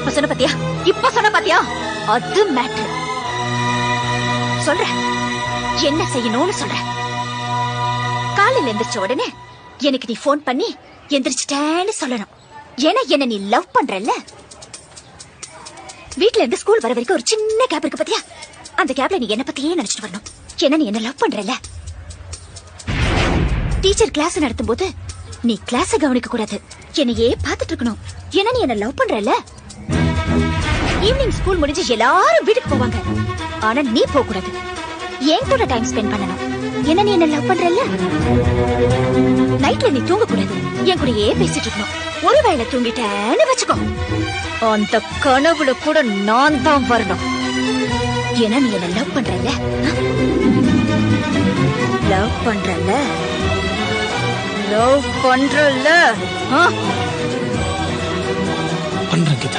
இப்ப சொன்ன பாத்தியா அது மேட்டர். சொல்ற என்ன செய்யணும்னு சொல்ற. காலையில எந்திரிச்ச உடனே எனக்கு நீ போன் பண்ணி எந்திரிச்சிட்டேன்னு சொல்லணும். ஏன்னா என்ன நீ லவ் பண்றல்ல. வீட்ல இருந்து ஸ்கூல் வர வரைக்கும் ஒரு சின்ன கேப் இருக்கு பாத்தியா, அந்த கேப்ல நீ என்ன பத்தியே நினைச்சிட்டு வரணும். ஏன்னா நீ என்ன லவ் பண்றல்ல. டீச்சர் கிளாஸ் நடத்தும் போது நீ கிளாஸ கவனிக்க கூடாது, என்னையே பாத்துட்டு இருக்கணும். ஏன்னா நீ என்ன லவ் பண்றல்ல. ஈவினிங் ஸ்கூல் முடிஞ்சு எல்லாரும் வீட்டுக்கு போவாங்க, ஆனா நீ போக கூடாது, என் கூட டைம் ஸ்பெண்ட் பண்ணணும். ஏன்னா நீ என்ன லவ் பண்றல்ல. நைட்ல நீ தூங்க கூடாது, என் கூடயே பேசிட்டு இருக்கணும். ஒருவேளை தூங்கிட்டேன்னு வச்சுக்கோ, அந்த கனவுல கூட நான் தான் வரணும். ஏன்னா நீ என்ன லவ் பண்றல்ல. லவ் பண்றல்ல லவ் பண்றல்ல. பண்றேன் கீதா.